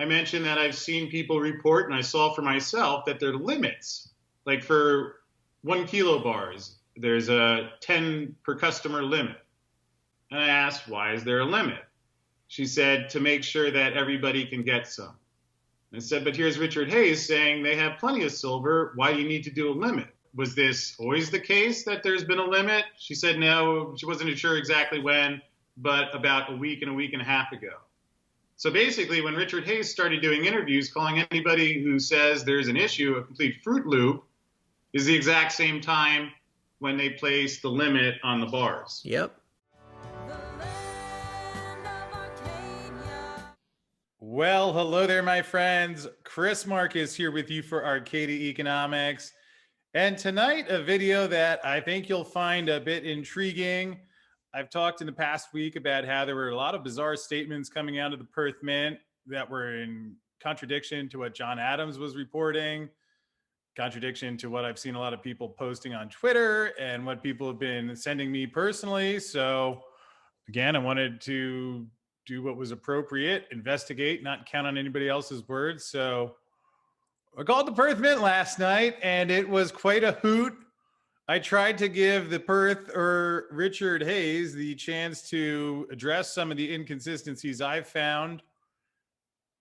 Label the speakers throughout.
Speaker 1: I mentioned that I've seen people report, and I saw for myself, that there are limits. Like for 1 kilo bars, there's a 10 per customer limit. And I asked, why is there a limit? She said, to make sure that everybody can get some. And I said, but here's Richard Hayes saying they have plenty of silver. Why do you need to do a limit? Was this always the case that there's been a limit? She said no, she wasn't sure exactly when, but about a week and a half ago. So basically, when Richard Hayes started doing interviews, calling anybody who says there's an issue a complete Fruit Loop, is the exact same time when they place the limit on the bars.
Speaker 2: Yep.
Speaker 3: Well, hello there, my friends. Chris Marcus here with you for Arcadia Economics. And tonight, a video that I think you'll find a bit intriguing. I've talked in the past week about how there were a lot of bizarre statements coming out of the Perth Mint that were in contradiction to what John Adams was reporting, contradiction to what I've seen a lot of people posting on Twitter and what people have been sending me personally. So again, I wanted to do what was appropriate, investigate, not count on anybody else's words. So I called the Perth Mint last night, and it was quite a hoot. I tried to give the Perth or Richard Hayes the chance to address some of the inconsistencies I've found.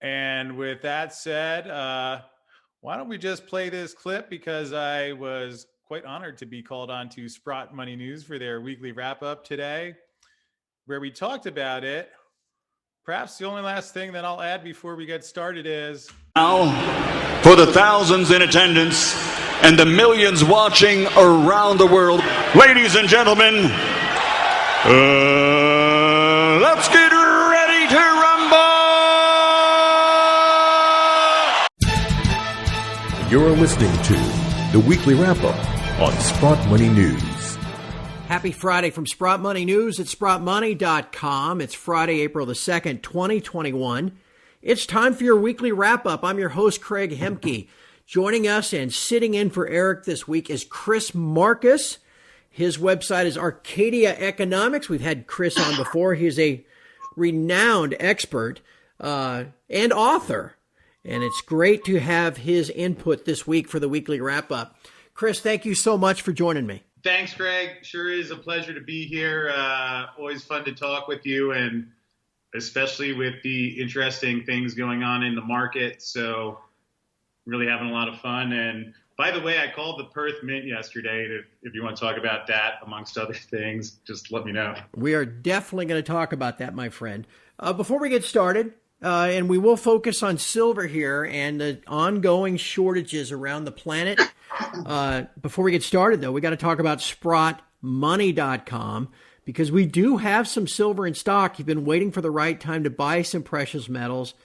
Speaker 3: And with that said, why don't we just play this clip, because I was quite honored to be called on to Sprott Money News for their weekly wrap-up today, where we talked about it. Perhaps the only last thing that I'll add before we get started is...
Speaker 4: Now, for the thousands in attendance and the millions watching around the world, ladies and gentlemen, let's get ready to rumble!
Speaker 5: You're listening to the Weekly Wrap-Up on Sprott Money News.
Speaker 2: Happy Friday from Sprott Money News at SprottMoney.com. It's Friday, April the 2nd, 2021. It's time for your weekly wrap-up. I'm your host, Craig Hemke. Joining us and sitting in for Eric this week is Chris Marcus. His website is Arcadia Economics. We've had Chris on before. He's a renowned expert and author, and it's great to have his input this week for the weekly wrap-up. Chris, thank you so much for joining me.
Speaker 1: Thanks, Greg. Sure is a pleasure to be here. Always fun to talk with you, and especially with the interesting things going on in the market. So really having a lot of fun. And by the way, I called the Perth Mint yesterday. If you want to talk about that, amongst other things, just let me know.
Speaker 2: We are definitely going to talk about that, my friend. Before we get started, and we will focus on silver here and the ongoing shortages around the planet. Before we get started, though, we got to talk about SprottMoney.com, because we do have some silver in stock. You've been waiting for the right time to buy some precious metals.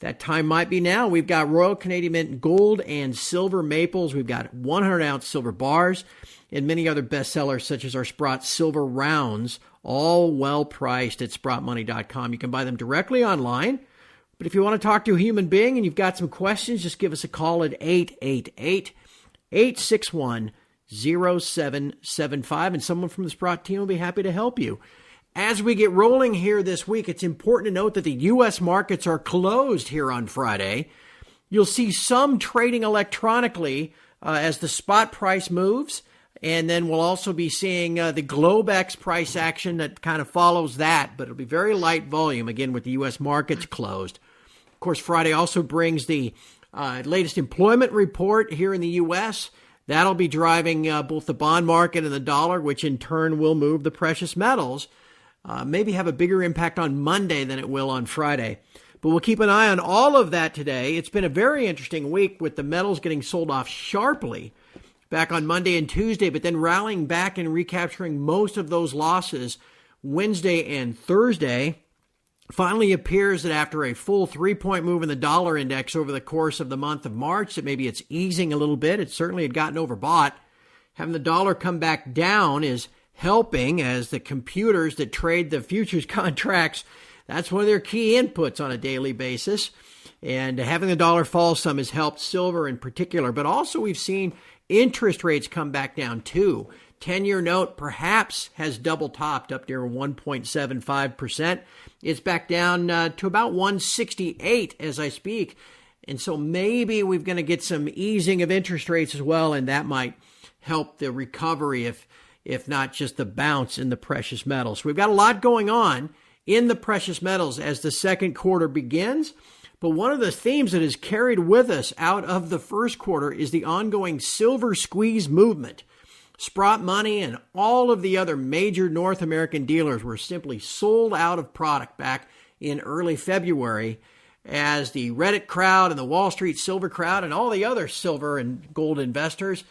Speaker 2: That time might be now. We've got Royal Canadian Mint gold and silver maples. We've got 100-ounce silver bars and many other bestsellers, such as our Sprott silver rounds, all well priced at SprottMoney.com. You can buy them directly online. But if you want to talk to a human being and you've got some questions, just give us a call at 888-861-0775, and someone from the Sprott team will be happy to help you. As we get rolling here this week, it's important to note that the U.S. markets are closed here on Friday. You'll see some trading electronically as the spot price moves, and then we'll also be seeing the Globex price action that kind of follows that, but it'll be very light volume, again, with the U.S. markets closed. Of course, Friday also brings the latest employment report here in the U.S. That'll be driving both the bond market and the dollar, which in turn will move the precious metals. Maybe have a bigger impact on Monday than it will on Friday. But we'll keep an eye on all of that today. It's been a very interesting week with the metals getting sold off sharply back on Monday and Tuesday, but then rallying back and recapturing most of those losses Wednesday and Thursday. Finally appears that after a full 3-point move in the dollar index over the course of the month of March, that maybe it's easing a little bit. It certainly had gotten overbought. Having the dollar come back down is helping, as the computers that trade the futures contracts, that's one of their key inputs on a daily basis. And having the dollar fall some has helped silver in particular. But also we've seen Interest rates come back down too. 10-year note perhaps has double topped up near 1.75%. It's back down to about 168 as I speak. And so maybe we're going to get some easing of interest rates as well, and that might help the recovery if not just the bounce in the precious metals. We've got a lot going on in the precious metals as the second quarter begins. But one of the themes that is carried with us out of the first quarter is the ongoing silver squeeze movement. Sprott Money and all of the other major North American dealers were simply sold out of product back in early February as the Reddit crowd and the Wall Street silver crowd and all the other silver and gold investors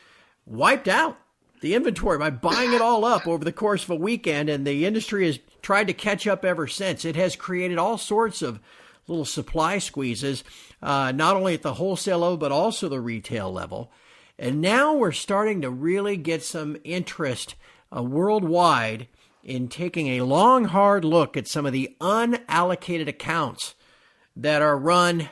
Speaker 2: wiped out the inventory by buying it all up over the course of a weekend, and the industry has tried to catch up ever since. It has created all sorts of little supply squeezes, not only at the wholesale level, but also the retail level. And now we're starting to really get some interest worldwide in taking a long, hard look at some of the unallocated accounts that are run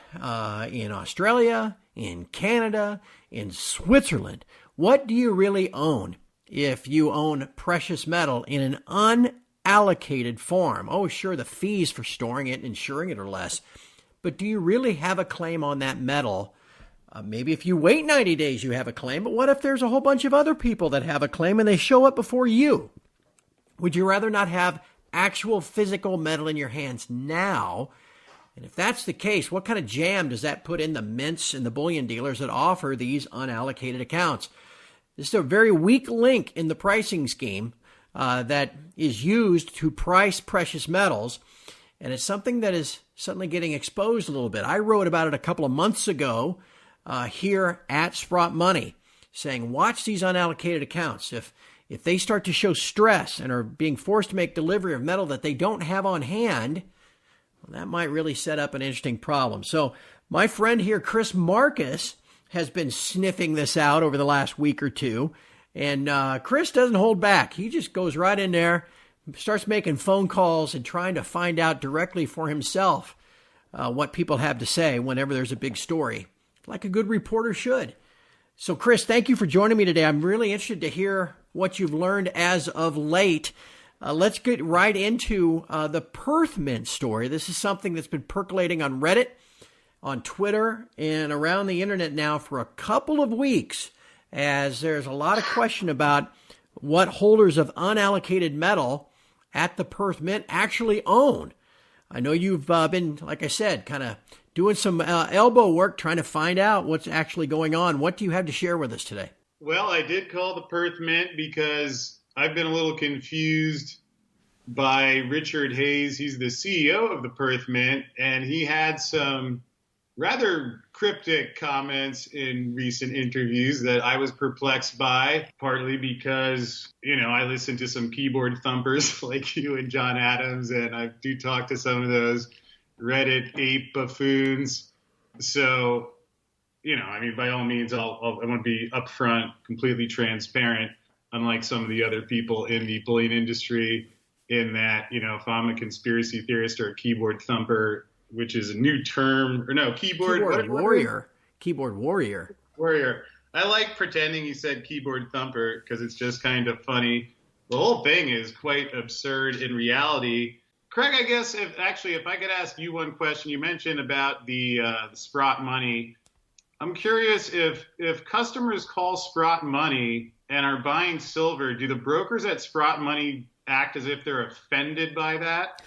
Speaker 2: in Australia, in Canada, in Switzerland. What do you really own if you own precious metal in an unallocated form? Oh, sure, the fees for storing it and insuring it are less. But do you really have a claim on that metal? Maybe if you wait 90 days, you have a claim. But what if there's a whole bunch of other people that have a claim and they show up before you? Would you rather not have actual physical metal in your hands now? And if that's the case, what kind of jam does that put in the mints and the bullion dealers that offer these unallocated accounts? This is a very weak link in the pricing scheme that is used to price precious metals. And it's something that is suddenly getting exposed a little bit. I wrote about it a couple of months ago here at Sprott Money, saying watch these unallocated accounts. If they start to show stress and are being forced to make delivery of metal that they don't have on hand, well, that might really set up an interesting problem. So my friend here, Chris Marcus, has been sniffing this out over the last week or two. And Chris doesn't hold back. He just goes right in there, starts making phone calls and trying to find out directly for himself what people have to say whenever there's a big story, like a good reporter should. So, Chris, thank you for joining me today. I'm really interested to hear what you've learned as of late. Let's get right into the Perth Mint story. This is something that's been percolating on Reddit, on Twitter, and around the internet now for a couple of weeks, as there's a lot of question about what holders of unallocated metal at the Perth Mint actually own. I know you've been, like I said, kind of doing some elbow work trying to find out what's actually going on. What do you have to share with us today?
Speaker 1: Well, I did call the Perth Mint because I've been a little confused by Richard Hayes. He's the CEO of the Perth Mint, and he had some rather cryptic comments in recent interviews that I was perplexed by, partly because, I listen to some keyboard thumpers like you and John Adams, and I do talk to some of those Reddit ape buffoons. So, by all means, I want to be upfront, completely transparent, unlike some of the other people in the bullion industry, in that, if I'm a conspiracy theorist or a keyboard thumper, which is a new term, keyboard
Speaker 2: warrior. Keyboard warrior.
Speaker 1: Warrior. I like pretending you said keyboard thumper because it's just kind of funny. The whole thing is quite absurd in reality. Craig, I guess if I could ask you one question, you mentioned about the Sprott Money. I'm curious if customers call Sprott Money and are buying silver, do the brokers at Sprott Money act as if they're offended by that?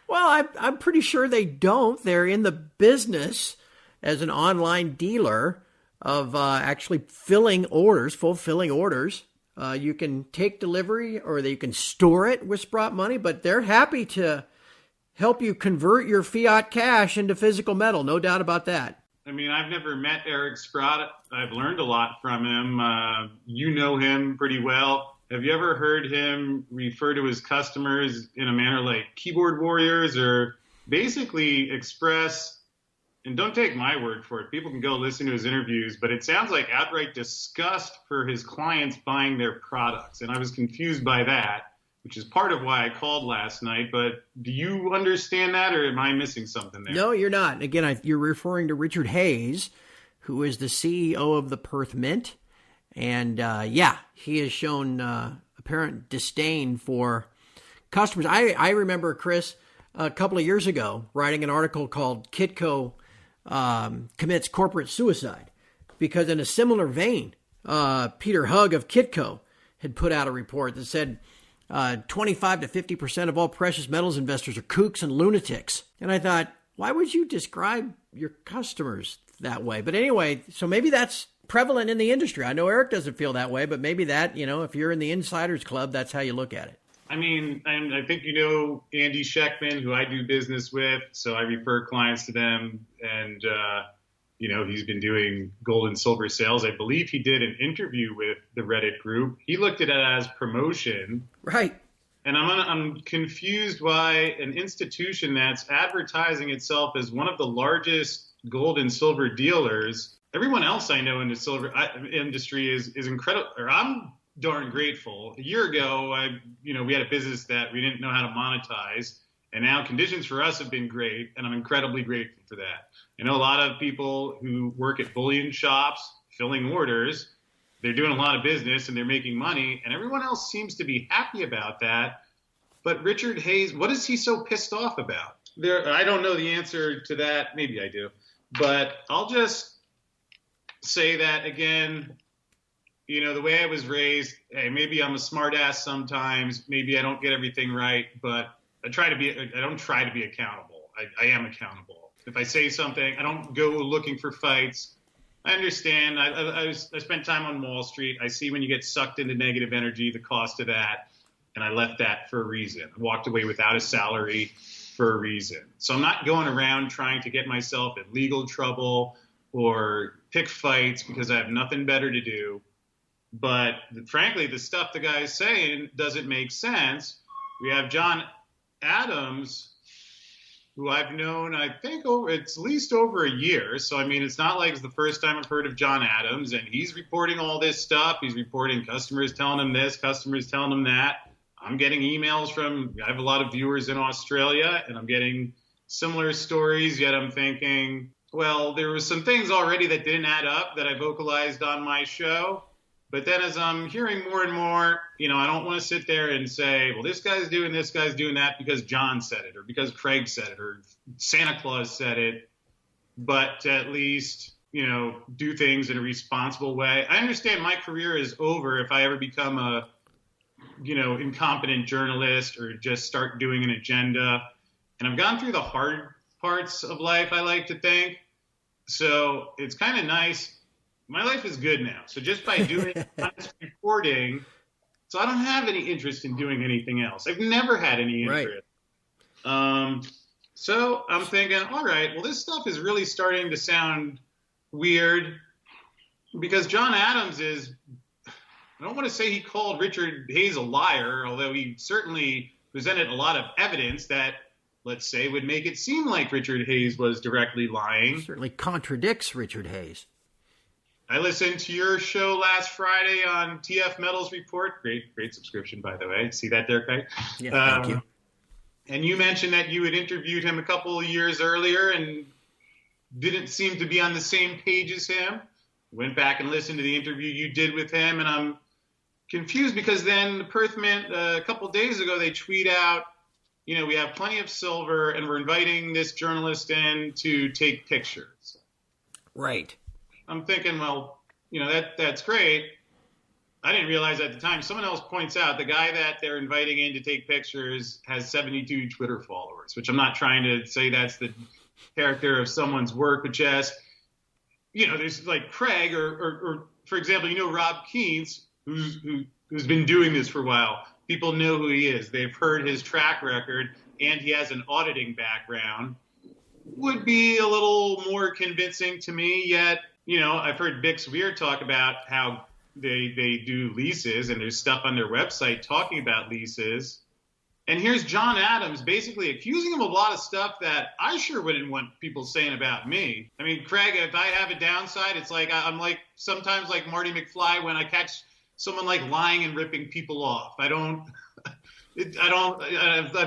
Speaker 2: Well, I'm pretty sure they don't. They're in the business as an online dealer of actually fulfilling orders. You can take delivery or you can store it with Sprott Money, but they're happy to help you convert your fiat cash into physical metal. No doubt about that.
Speaker 1: I've never met Eric Sprott. I've learned a lot from him. You know him pretty well. Have you ever heard him refer to his customers in a manner like keyboard warriors, or basically express, and don't take my word for it, people can go listen to his interviews, but it sounds like outright disgust for his clients buying their products. And I was confused by that, which is part of why I called last night. But do you understand that, or am I missing something there?
Speaker 2: No, you're not. Again, you're referring to Richard Hayes, who is the CEO of the Perth Mint. And he has shown apparent disdain for customers. I remember, Chris, a couple of years ago, writing an article called Kitco Commits Corporate Suicide, because in a similar vein, Peter Hugg of Kitco had put out a report that said 25 to 50% of all precious metals investors are kooks and lunatics. And I thought, why would you describe your customers that way? But anyway, so maybe that's prevalent in the industry. I know Eric doesn't feel that way, but maybe that, if you're in the insiders club, that's how you look at it.
Speaker 1: I mean, I think Andy Scheckman, who I do business with, so I refer clients to them, and he's been doing gold and silver sales. I believe he did an interview with the Reddit group. He looked at it as promotion.
Speaker 2: Right.
Speaker 1: And I'm confused why an institution that's advertising itself as one of the largest gold and silver dealers, everyone else I know in the silver industry is incredible. Or I'm darn grateful. A year ago, we had a business that we didn't know how to monetize, and now conditions for us have been great, and I'm incredibly grateful for that. I know a lot of people who work at bullion shops filling orders. They're doing a lot of business and they're making money, and everyone else seems to be happy about that. But Richard Hayes, what is he so pissed off about? I don't know the answer to that. Maybe I do. But I'll just say that, again, the way I was raised, hey, maybe I'm a smart ass sometimes. Maybe I don't get everything right, but I don't try to be accountable. I am accountable. If I say something, I don't go looking for fights. I understand. I spent time on Wall Street. I see when you get sucked into negative energy, the cost of that. And I left that for a reason. I walked away without a salary for a reason. So I'm not going around trying to get myself in legal trouble or pick fights because I have nothing better to do. But frankly, the stuff the guy's saying doesn't make sense. We have John Adams, who I've known, I think, it's at least over a year. So, it's not like it's the first time I've heard of John Adams. And he's reporting all this stuff. He's reporting customers telling him this, customers telling him that. I'm getting emails I have a lot of viewers in Australia, and I'm getting similar stories. Yet I'm thinking, well, there were some things already that didn't add up that I vocalized on my show. But then as I'm hearing more and more, I don't want to sit there and say, well, this guy's doing that because John said it, or because Craig said it, or Santa Claus said it. But at least, do things in a responsible way. I understand my career is over if I ever become a, incompetent journalist or just start doing an agenda. And I've gone through the hard parts of life, I like to think. So it's kind of nice. My life is good now. So just by doing honest reporting, so I don't have any interest in doing anything else. I've never had any interest. Right. So I'm thinking, all right, well, this stuff is really starting to sound weird because John Adams I don't want to say he called Richard Hayes a liar, although he certainly presented a lot of evidence that, let's say, would make it seem like Richard Hayes was directly lying.
Speaker 2: Certainly contradicts Richard Hayes.
Speaker 1: I listened to your show last Friday on TF Metals Report. Great subscription, by the way. See that there, Craig?
Speaker 2: Yeah, thank you.
Speaker 1: And you mentioned that you had interviewed him a couple of years earlier and didn't seem to be on the same page as him. Went back and listened to the interview you did with him, and I'm confused because then the Perth Mint, a couple of days ago, they tweet out, we have plenty of silver and we're inviting this journalist in to take pictures.
Speaker 2: Right.
Speaker 1: I'm thinking, well, that's great. I didn't realize at the time, someone else points out the guy that they're inviting in to take pictures has 72 Twitter followers, which I'm not trying to say that's the character of someone's work, but just, there's like Craig or for example, Rob Keynes, who's been doing this for a while. People know who he is. They've heard his track record, and he has an auditing background. Would be a little more convincing to me, yet, I've heard Bix Weir talk about how they do leases, and there's stuff on their website talking about leases. And here's John Adams basically accusing him of a lot of stuff that I sure wouldn't want people saying about me. Craig, if I have a downside, it's like I'm like sometimes like Marty McFly when I catch someone like lying and ripping people off. I've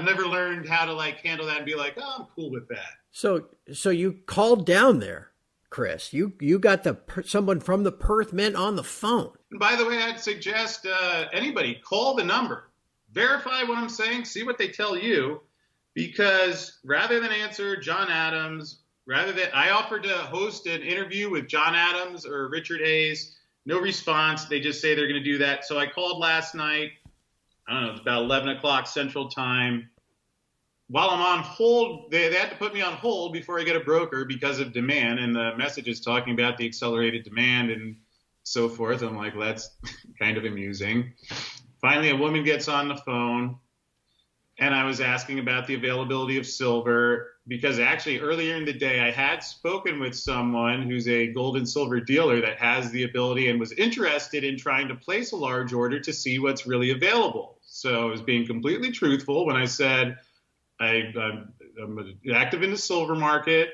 Speaker 1: never learned how to like handle that and be like, oh, I'm cool with that.
Speaker 2: So you called down there Chris. You got someone from the Perth Mint on the phone.
Speaker 1: And by the way, I'd suggest anybody call the number, verify what I'm saying, see what they tell you, because rather than answer John Adams, I offered to host an interview with John Adams or Richard Hayes. No response. They just say they're going to do that. So I called last night. I don't know, it's about 11 o'clock Central Time. While I'm on hold, they had to put me on hold before I get a broker because of demand. And the message is talking about the accelerated demand and so forth. I'm like, well, that's kind of amusing. Finally, a woman gets on the phone, and I was asking about the availability of silver because actually earlier in the day I had spoken with someone who's a gold and silver dealer that has the ability and was interested in trying to place a large order to see what's really available. So I was being completely truthful when I said, I'm active in the silver market.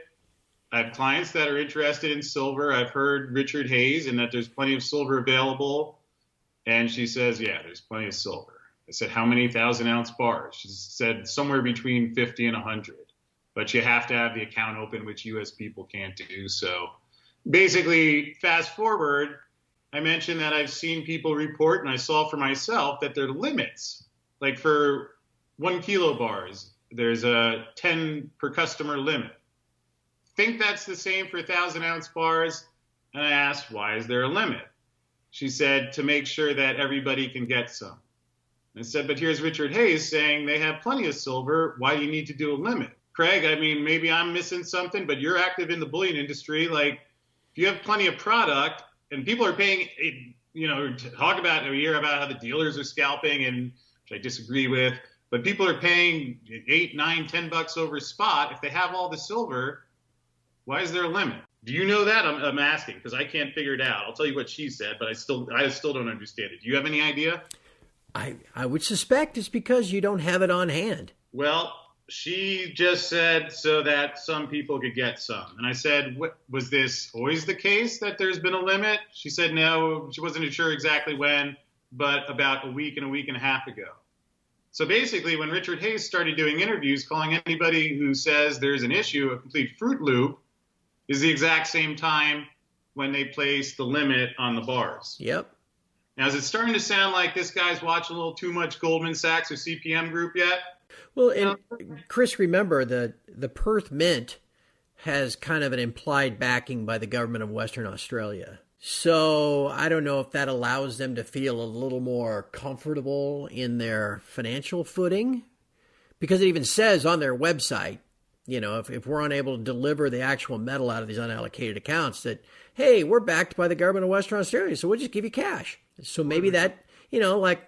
Speaker 1: I have clients that are interested in silver. I've heard Richard Hayes and that there's plenty of silver available. And she says, yeah, there's plenty of silver. I said, how many 1,000-ounce bars? She said somewhere between 50 and 100. But you have to have the account open, which U.S. people can't do. So basically, fast forward, I mentioned that I've seen people report, and I saw for myself that there are limits. Like for 1 kilo bars, there's a 10 per customer limit. Think that's the same for 1,000-ounce bars? And I asked, why is there a limit? She said, to make sure that everybody can get some. I said, but here's Richard Hayes saying they have plenty of silver. Why do you need to do a limit? Craig, I mean, maybe I'm missing something, but you're active in the bullion industry. Like, if you have plenty of product and people are paying, you know, talk about, we hear about how the dealers are scalping, and which I disagree with, but people are paying $8, $9, $10 over spot. If they have all the silver, why is there a limit? Do you know that? I'm asking because I can't figure it out. I'll tell you what she said, but I still don't understand it. Do you have any idea?
Speaker 2: I would suspect it's because you don't have it on hand.
Speaker 1: Well, she just said so that some people could get some. And I said, was this always the case that there's been a limit? She said no. She wasn't sure exactly when, but about a week and a half ago. So basically, when Richard Hayes started doing interviews, calling anybody who says there's an issue a complete Fruit Loop is the exact same time when they place the limit on the bars.
Speaker 2: Yep.
Speaker 1: Now, is it starting to sound like this guy's watching a little too much Goldman Sachs or CPM Group yet?
Speaker 2: Well, and Chris, remember the Perth Mint has kind of an implied backing by the government of Western Australia. So I don't know if that allows them to feel a little more comfortable in their financial footing, because it even says on their website, you know, if we're unable to deliver the actual metal out of these unallocated accounts, that, hey, we're backed by the government of Western Australia, so we'll just give you cash. So maybe that, you know, like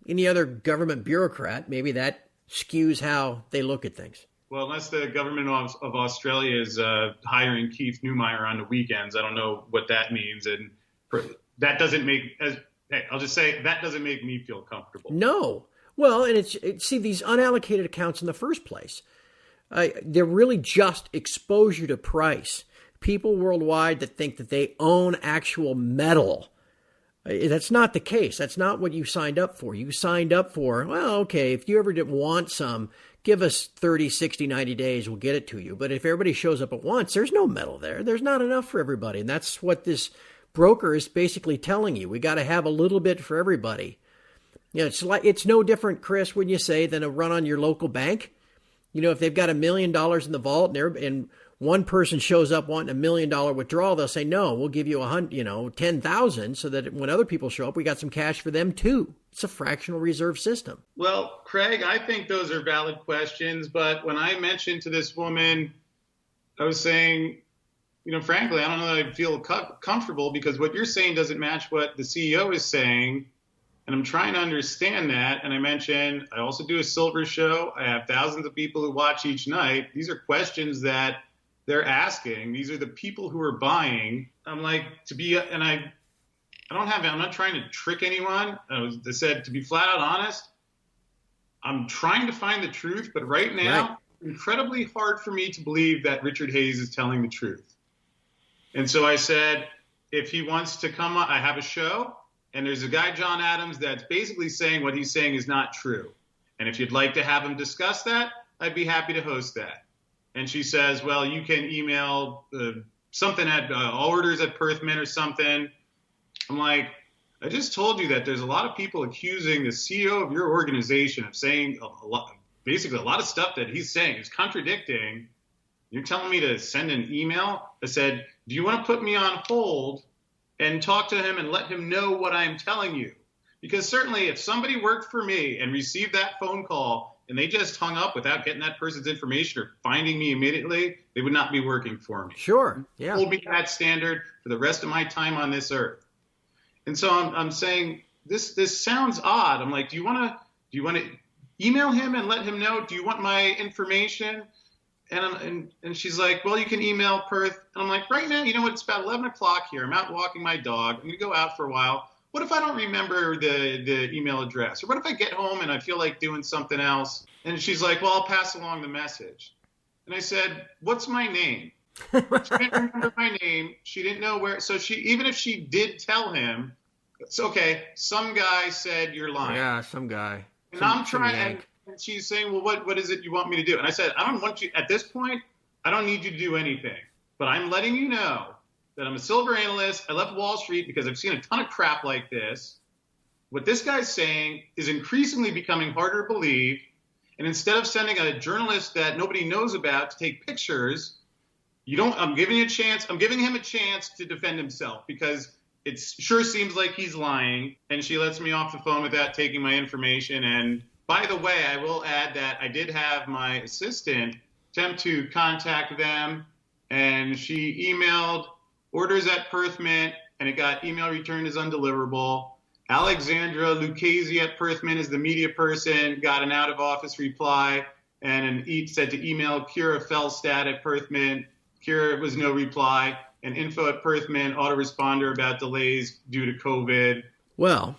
Speaker 2: any other government bureaucrat, maybe that skews how they look at things.
Speaker 1: Well, unless the government of Australia is hiring Keith Neumeyer on the weekends, I don't know what that means. And that doesn't make, I'll just say, that doesn't make me feel comfortable.
Speaker 2: No. Well, and see, these unallocated accounts in the first place, they're really just exposure to price. People worldwide that think that they own actual metal. That's not the case. That's not what you signed up for. You signed up for, well, okay, if you ever did want some, give us 30, 60, 90 days, we'll get it to you. But if everybody shows up at once, there's no metal there. There's not enough for everybody. And that's what this broker is basically telling you. We got to have a little bit for everybody. You know, it's no different, Chris, when you say, than a run on your local bank. You know, if they've got $1 million in the vault and one person shows up wanting $1 million withdrawal, they'll say, no, we'll give you 10,000 so that when other people show up, we got some cash for them too. It's a fractional reserve system.
Speaker 1: Well, Craig, I think those are valid questions. But when I mentioned to this woman, I was saying, you know, frankly, I don't know that I feel comfortable because what you're saying doesn't match what the CEO is saying. And I'm trying to understand that. And I mentioned, I also do a silver show. I have thousands of people who watch each night. These are questions that they're asking. These are the people who are buying. I'm like, I'm not trying to trick anyone. I said, to be flat out honest, I'm trying to find the truth. But right now, incredibly hard for me to believe that Richard Hayes is telling the truth. And so I said, if he wants to come on, I have a show. And there's a guy, John Adams, that's basically saying what he's saying is not true. And if you'd like to have him discuss that, I'd be happy to host that. And she says, well, you can email something at orders at Perth Mint or something. I'm like, I just told you that there's a lot of people accusing the CEO of your organization of saying basically a lot of stuff that he's saying is contradicting. You're telling me to send an email? I said, do you want to put me on hold and talk to him and let him know what I'm telling you? Because certainly if somebody worked for me and received that phone call and they just hung up without getting that person's information or finding me immediately, they would not be working for me.
Speaker 2: Sure. Yeah.
Speaker 1: Hold me to that standard for the rest of my time on this earth. And so I'm saying this sounds odd. I'm like, do you want to email him and let him know? Do you want my information? And she's like, well, you can email Perth. And I'm like, right now, you know what? It's about 11 o'clock here. I'm out walking my dog. I'm going to go out for a while. What if I don't remember the email address? Or what if I get home and I feel like doing something else? And she's like, well, I'll pass along the message. And I said, what's my name? She didn't remember my name. She didn't know where. So even if she did tell him, it's okay. Some guy said you're lying.
Speaker 2: Yeah, some guy.
Speaker 1: And I'm trying, and she's saying, well, what is it you want me to do? And I said, I don't want you, at this point, I don't need you to do anything. But I'm letting you know that I'm a silver analyst. I left Wall Street because I've seen a ton of crap like this. What this guy's saying is increasingly becoming harder to believe. And instead of sending a journalist that nobody knows about to take pictures, I'm giving him a chance to defend himself because it sure seems like he's lying. And she lets me off the phone without taking my information. And by the way, I will add that I did have my assistant attempt to contact them, and she emailed orders at Perth Mint, and it got email returned as undeliverable. Alexandra Lucchese at Perth Mint is the media person, got an out-of-office reply, and said to email Kira Felstad at Perth Mint. Kira was no reply. And info at Perth Mint, autoresponder about delays due to COVID.
Speaker 2: Well,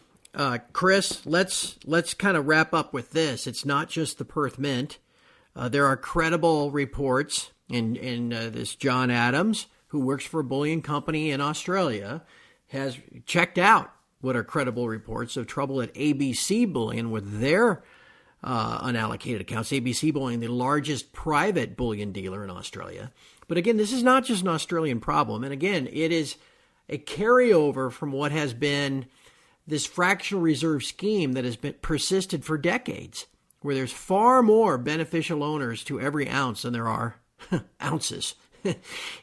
Speaker 2: Chris, let's kind of wrap up with this. It's not just the Perth Mint. There are credible reports in this John Adams, who works for a bullion company in Australia, has checked out what are credible reports of trouble at ABC Bullion with their unallocated accounts. ABC Bullion, the largest private bullion dealer in Australia. But again, this is not just an Australian problem. And again, it is a carryover from what has been this fractional reserve scheme that has been persisted for decades, where there's far more beneficial owners to every ounce than there are ounces.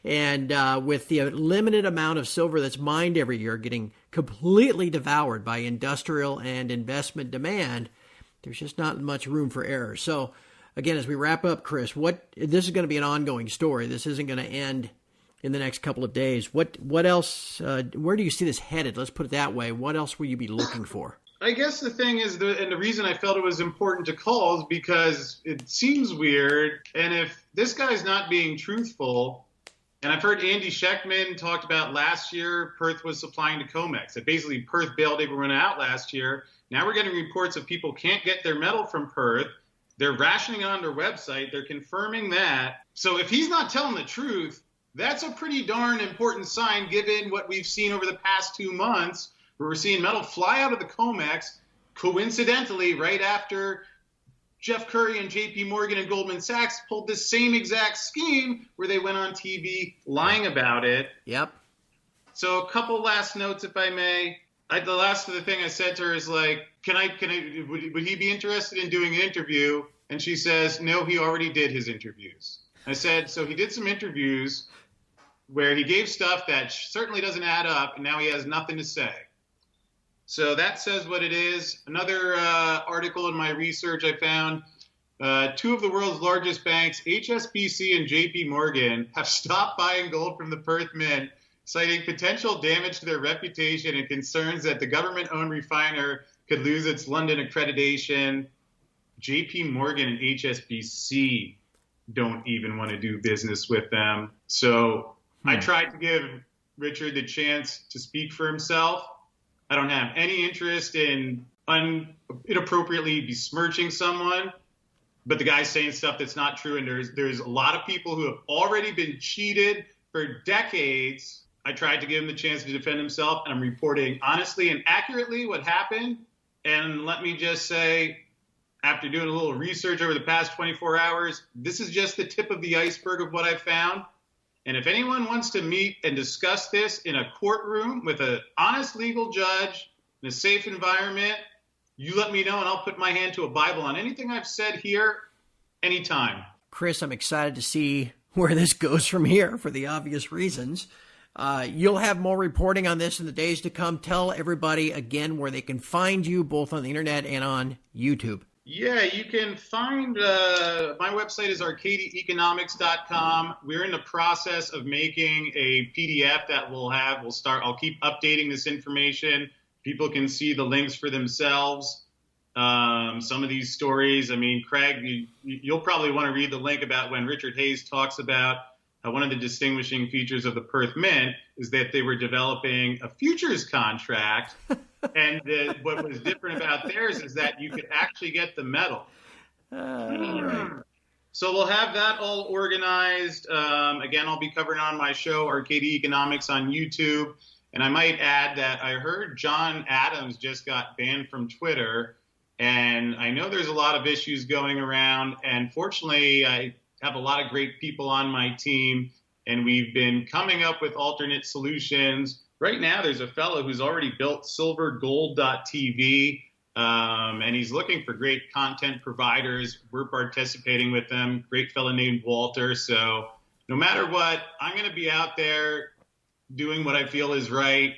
Speaker 2: And with the limited amount of silver that's mined every year getting completely devoured by industrial and investment demand, there's just not much room for error. So again, as we wrap up, Chris, this is going to be an ongoing story. This isn't going to end in the next couple of days. What else? Where do you see this headed? Let's put it that way. What else will you be looking for?
Speaker 1: I guess the thing is, and the reason I felt it was important to call is because it seems weird. And if this guy's not being truthful, and I've heard Andy Schechtman talked about last year, Perth was supplying to COMEX. That basically Perth bailed everyone out last year. Now we're getting reports of people can't get their metal from Perth. They're rationing it on their website. They're confirming that. So if he's not telling the truth, that's a pretty darn important sign given what we've seen over the past 2 months, where we're seeing metal fly out of the COMEX, coincidentally, right after Jeff Curry and JP Morgan and Goldman Sachs pulled this same exact scheme where they went on TV lying about it.
Speaker 2: Yep.
Speaker 1: So a couple last notes, if I may. The last of the thing I said to her is like, would he be interested in doing an interview? And she says, no, he already did his interviews. I said, so he did some interviews where he gave stuff that certainly doesn't add up, and now he has nothing to say. So that says what it is. Another article in my research I found, two of the world's largest banks, HSBC and JP Morgan, have stopped buying gold from the Perth Mint, citing potential damage to their reputation and concerns that the government-owned refiner could lose its London accreditation. JP Morgan and HSBC don't even want to do business with them. So I tried to give Richard the chance to speak for himself. I don't have any interest in inappropriately besmirching someone, but the guy's saying stuff that's not true, and there's a lot of people who have already been cheated for decades. I tried to give him the chance to defend himself, and I'm reporting honestly and accurately what happened. And let me just say, after doing a little research over the past 24 hours, this is just the tip of the iceberg of what I found. And if anyone wants to meet and discuss this in a courtroom with an honest legal judge in a safe environment, you let me know and I'll put my hand to a Bible on anything I've said here anytime.
Speaker 2: Chris, I'm excited to see where this goes from here for the obvious reasons. You'll have more reporting on this in the days to come. Tell everybody again where they can find you, both on the internet and on YouTube.
Speaker 1: Yeah, you can find my website is arcadiaeconomics.com. We're in the process of making a PDF that I'll keep updating this information. People can see the links for themselves. Some of these stories, I mean, Craig, you'll probably want to read the link about when Richard Hayes talks about one of the distinguishing features of the Perth Mint is that they were developing a futures contract. And what was different about theirs is that you could actually get the metal.
Speaker 2: Right.
Speaker 1: So we'll have that all organized. Again, I'll be covering on my show, Arcadia Economics on YouTube. And I might add that I heard John Adams just got banned from Twitter. And I know there's a lot of issues going around. And fortunately, I have a lot of great people on my team. And we've been coming up with alternate solutions. Right now, there's a fellow who's already built silvergold.tv. And he's looking for great content providers. We're participating with them. Great fellow named Walter. So no matter what, I'm going to be out there doing what I feel is right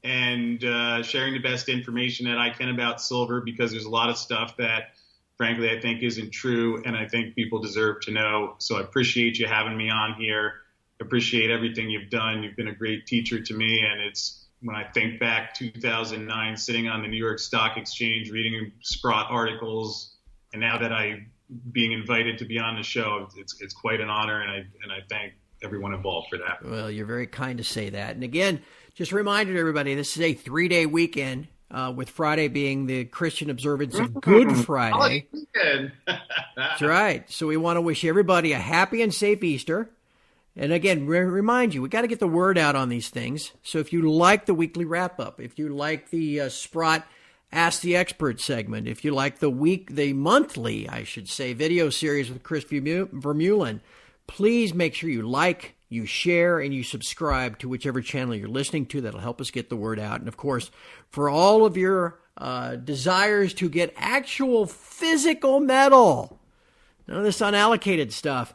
Speaker 1: and sharing the best information that I can about silver, because there's a lot of stuff that, frankly, I think isn't true and I think people deserve to know. So I appreciate you having me on here. Appreciate everything you've done. You've been a great teacher to me. And it's when I think back 2009, sitting on the New York Stock Exchange, reading Sprott articles, and now that I'm being invited to be on the show, it's quite an honor. And I thank everyone involved for that.
Speaker 2: Well, you're very kind to say that. And again, just a reminder to everybody, this is a 3-day weekend, with Friday being the Christian observance of Good Friday. That's right. So we want to wish everybody a happy and safe Easter. And again, remind you, we got to get the word out on these things. So if you like the weekly wrap-up, if you like the Sprott Ask the Expert segment, if you like the monthly, I should say, video series with Chris Vermeulen, please make sure you like, you share, and you subscribe to whichever channel you're listening to. That'll help us get the word out. And of course, for all of your desires to get actual physical metal, none of this unallocated stuff,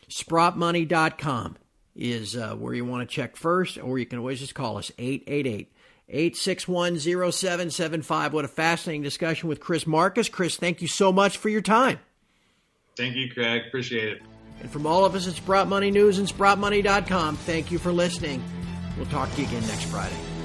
Speaker 2: SprottMoney.com is where you want to check first, or you can always just call us, 888-861-0775. What a fascinating discussion with Chris Marcus. Chris, thank you so much for your time.
Speaker 1: Thank you, Craig. Appreciate it.
Speaker 2: And from all of us at Sprott Money News and SprottMoney.com, thank you for listening. We'll talk to you again next Friday.